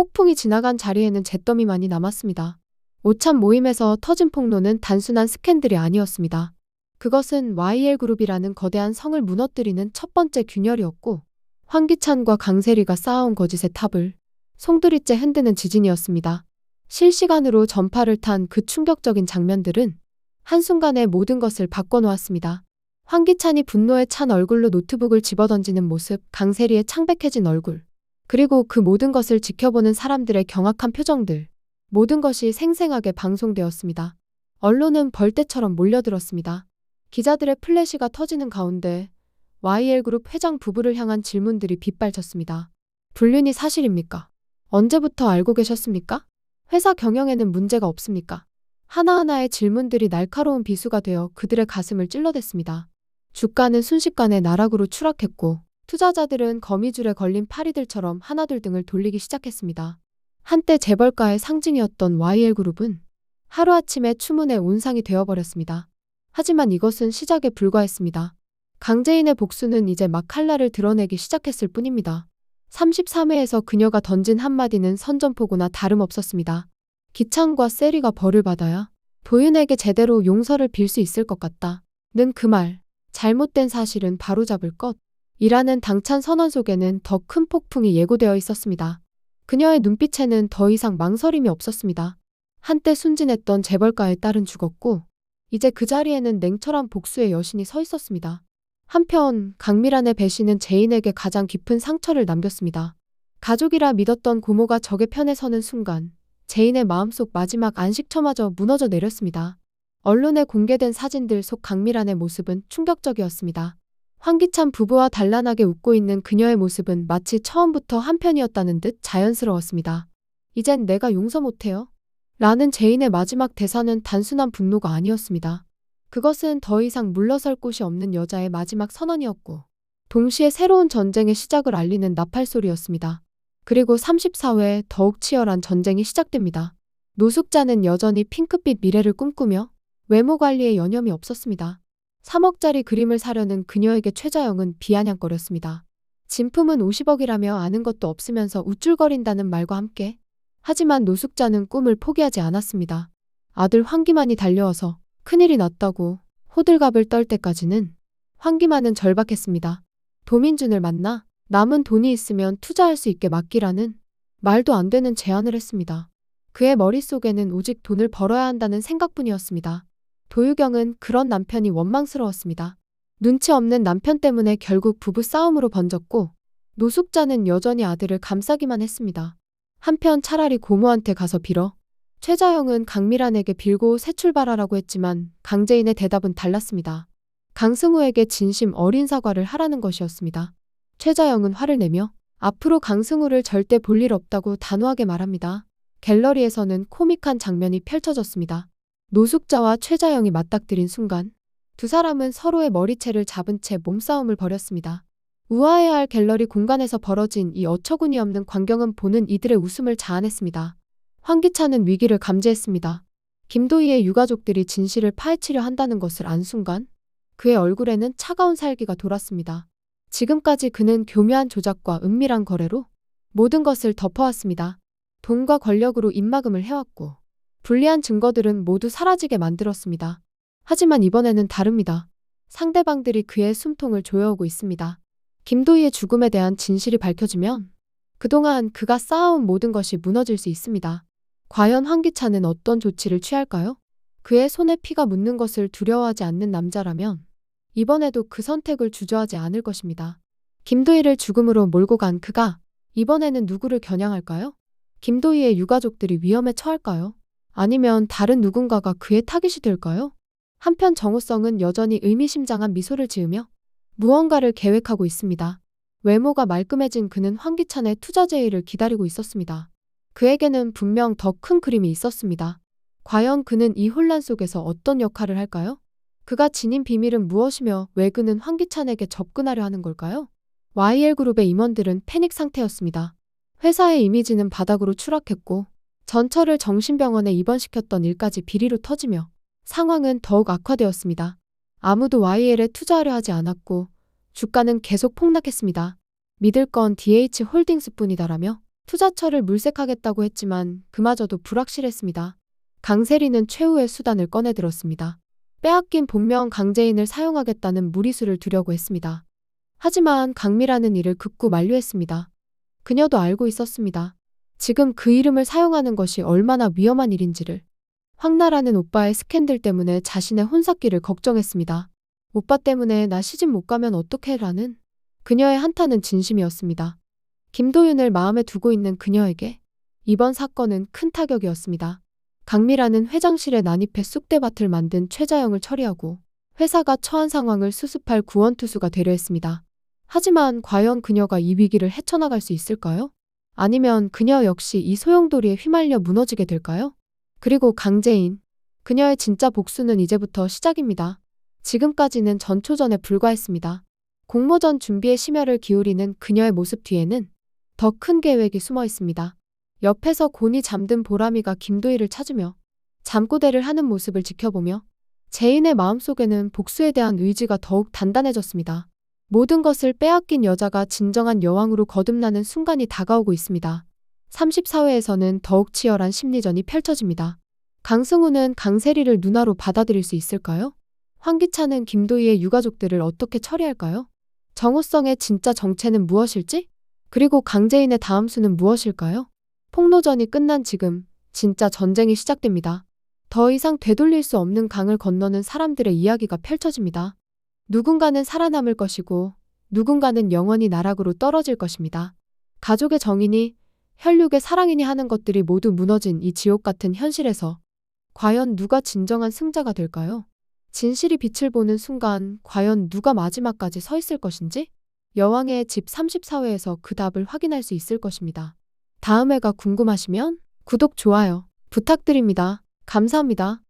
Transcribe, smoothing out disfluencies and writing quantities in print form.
폭풍이 지나간 자리에는 잿더미만이 남았습니다. 오찬 모임에서 터진 폭로는 단순한 스캔들이 아니었습니다. 그것은 YL그룹이라는 거대한 성을 무너뜨리는 첫 번째 균열이었고, 황기찬과 강세리가 쌓아온 거짓의 탑을 송두리째 흔드는 지진이었습니다. 실시간으로 전파를 탄 그 충격적인 장면들은 한순간에 모든 것을 바꿔놓았습니다. 황기찬이 분노에 찬 얼굴로 노트북을 집어던지는 모습, 강세리의 창백해진 얼굴, 그리고 그 모든 것을 지켜보는 사람들의 경악한 표정들, 모든 것이 생생하게 방송되었습니다. 언론은 벌떼처럼 몰려들었습니다. 기자들의 플래시가 터지는 가운데 YL그룹 회장 부부를 향한 질문들이 빗발쳤습니다. 불륜이 사실입니까? 언제부터 알고 계셨습니까? 회사 경영에는 문제가 없습니까? 하나하나의 질문들이 날카로운 비수가 되어 그들의 가슴을 찔러댔습니다. 주가는 순식간에 나락으로 추락했고, 투자자들은 거미줄에 걸린 파리들처럼 하나둘 등을 돌리기 시작했습니다. 한때 재벌가의 상징이었던 YL그룹은 하루아침에 추문의 온상이 되어버렸습니다. 하지만 이것은 시작에 불과했습니다. 강재인의 복수는 이제 막 칼날을 드러내기 시작했을 뿐입니다. 33회에서 그녀가 던진 한마디는 선전포고나 다름없었습니다. 기창과 세리가 벌을 받아야 도윤에게 제대로 용서를 빌 수 있을 것 같다. 는 그 말, 잘못된 사실은 바로잡을 것. 이라는 당찬 선언 속에는 더 큰 폭풍이 예고되어 있었습니다. 그녀의 눈빛에는 더 이상 망설임이 없었습니다. 한때 순진했던 재벌가의 딸은 죽었고, 이제 그 자리에는 냉철한 복수의 여신이 서 있었습니다. 한편 강미란의 배신은 제인에게 가장 깊은 상처를 남겼습니다. 가족이라 믿었던 고모가 적의 편에 서는 순간 제인의 마음속 마지막 안식처마저 무너져 내렸습니다. 언론에 공개된 사진들 속 강미란의 모습은 충격적이었습니다. 황기찬 부부와 단란하게 웃고 있는 그녀의 모습은 마치 처음부터 한편이었다는 듯 자연스러웠습니다. 이젠 내가 용서 못해요. 라는 제인의 마지막 대사는 단순한 분노가 아니었습니다. 그것은 더 이상 물러설 곳이 없는 여자의 마지막 선언이었고, 동시에 새로운 전쟁의 시작을 알리는 나팔소리였습니다. 그리고 34회 더욱 치열한 전쟁이 시작됩니다. 노숙자는 여전히 핑크빛 미래를 꿈꾸며 외모 관리에 여념이 없었습니다. 3억짜리 그림을 사려는 그녀에게 최자영은 비아냥거렸습니다. 진품은 50억이라며 아는 것도 없으면서 우쭐거린다는 말과 함께, 하지만 노숙자는 꿈을 포기하지 않았습니다. 아들 황기만이 달려와서 큰일이 났다고 호들갑을 떨 때까지는 황기만은 절박했습니다. 도민준을 만나 남은 돈이 있으면 투자할 수 있게 맡기라는 말도 안 되는 제안을 했습니다. 그의 머릿속에는 오직 돈을 벌어야 한다는 생각뿐이었습니다. 도유경은 그런 남편이 원망스러웠습니다. 눈치 없는 남편 때문에 결국 부부 싸움으로 번졌고, 노숙자는 여전히 아들을 감싸기만 했습니다. 한편 차라리 고모한테 가서 빌어 최자영은 강미란에게 빌고 새 출발하라고 했지만 강재인의 대답은 달랐습니다. 강승우에게 진심 어린 사과를 하라는 것이었습니다. 최자영은 화를 내며 앞으로 강승우를 절대 볼 일 없다고 단호하게 말합니다. 갤러리에서는 코믹한 장면이 펼쳐졌습니다. 노숙자와 최자영이 맞닥뜨린 순간 두 사람은 서로의 머리채를 잡은 채 몸싸움을 벌였습니다. 우아해야 할 갤러리 공간에서 벌어진 이 어처구니 없는 광경은 보는 이들의 웃음을 자아냈습니다. 황기찬은 위기를 감지했습니다. 김도희의 유가족들이 진실을 파헤치려 한다는 것을 안 순간 그의 얼굴에는 차가운 살기가 돌았습니다. 지금까지 그는 교묘한 조작과 은밀한 거래로 모든 것을 덮어왔습니다. 돈과 권력으로 입막음을 해왔고 불리한 증거들은 모두 사라지게 만들었습니다. 하지만 이번에는 다릅니다. 상대방들이 그의 숨통을 조여오고 있습니다. 김도희의 죽음에 대한 진실이 밝혀지면 그동안 그가 쌓아온 모든 것이 무너질 수 있습니다. 과연 황기찬은 어떤 조치를 취할까요? 그의 손에 피가 묻는 것을 두려워하지 않는 남자라면 이번에도 그 선택을 주저하지 않을 것입니다. 김도희를 죽음으로 몰고 간 그가 이번에는 누구를 겨냥할까요? 김도희의 유가족들이 위험에 처할까요? 아니면 다른 누군가가 그의 타깃이 될까요? 한편 정우성은 여전히 의미심장한 미소를 지으며 무언가를 계획하고 있습니다. 외모가 말끔해진 그는 황기찬의 투자 제의를 기다리고 있었습니다. 그에게는 분명 더 큰 그림이 있었습니다. 과연 그는 이 혼란 속에서 어떤 역할을 할까요? 그가 지닌 비밀은 무엇이며 왜 그는 황기찬에게 접근하려 하는 걸까요? YL그룹의 임원들은 패닉 상태였습니다. 회사의 이미지는 바닥으로 추락했고 전철을 정신병원에 입원시켰던 일까지 비리로 터지며 상황은 더욱 악화되었습니다. 아무도 YL에 투자하려 하지 않았고 주가는 계속 폭락했습니다. 믿을 건 DH홀딩스뿐이다라며 투자처를 물색하겠다고 했지만 그마저도 불확실했습니다. 강세리는 최후의 수단을 꺼내들었습니다. 빼앗긴 본명 강재인을 사용하겠다는 무리수를 두려고 했습니다. 하지만 강미라는 이를 극구 만류했습니다. 그녀도 알고 있었습니다. 지금 그 이름을 사용하는 것이 얼마나 위험한 일인지를. 황나라는 오빠의 스캔들 때문에 자신의 혼사기를 걱정했습니다. 오빠 때문에 나 시집 못 가면 어떡해 라는 그녀의 한탄은 진심이었습니다. 김도윤을 마음에 두고 있는 그녀에게 이번 사건은 큰 타격이었습니다. 강미라는 회장실에 난입해 쑥대밭을 만든 최자영을 처리하고 회사가 처한 상황을 수습할 구원투수가 되려 했습니다. 하지만 과연 그녀가 이 위기를 헤쳐나갈 수 있을까요? 아니면 그녀 역시 이 소용돌이에 휘말려 무너지게 될까요? 그리고 강재인, 그녀의 진짜 복수는 이제부터 시작입니다. 지금까지는 전초전에 불과했습니다. 공모전 준비에 심혈을 기울이는 그녀의 모습 뒤에는 더 큰 계획이 숨어 있습니다. 옆에서 곤히 잠든 보람이가 김도희를 찾으며 잠꼬대를 하는 모습을 지켜보며 재인의 마음속에는 복수에 대한 의지가 더욱 단단해졌습니다. 모든 것을 빼앗긴 여자가 진정한 여왕으로 거듭나는 순간이 다가오고 있습니다. 34회에서는 더욱 치열한 심리전이 펼쳐집니다. 강승우는 강세리를 누나로 받아들일 수 있을까요? 황기찬은 김도희의 유가족들을 어떻게 처리할까요? 정호성의 진짜 정체는 무엇일지? 그리고 강재인의 다음 수는 무엇일까요? 폭로전이 끝난 지금 진짜 전쟁이 시작됩니다. 더 이상 되돌릴 수 없는 강을 건너는 사람들의 이야기가 펼쳐집니다. 누군가는 살아남을 것이고 누군가는 영원히 나락으로 떨어질 것입니다. 가족의 정이니 혈육의 사랑이니 하는 것들이 모두 무너진 이 지옥 같은 현실에서 과연 누가 진정한 승자가 될까요? 진실이 빛을 보는 순간 과연 누가 마지막까지 서 있을 것인지 여왕의 집 34회에서 그 답을 확인할 수 있을 것입니다. 다음 회가 궁금하시면 구독, 좋아요 부탁드립니다. 감사합니다.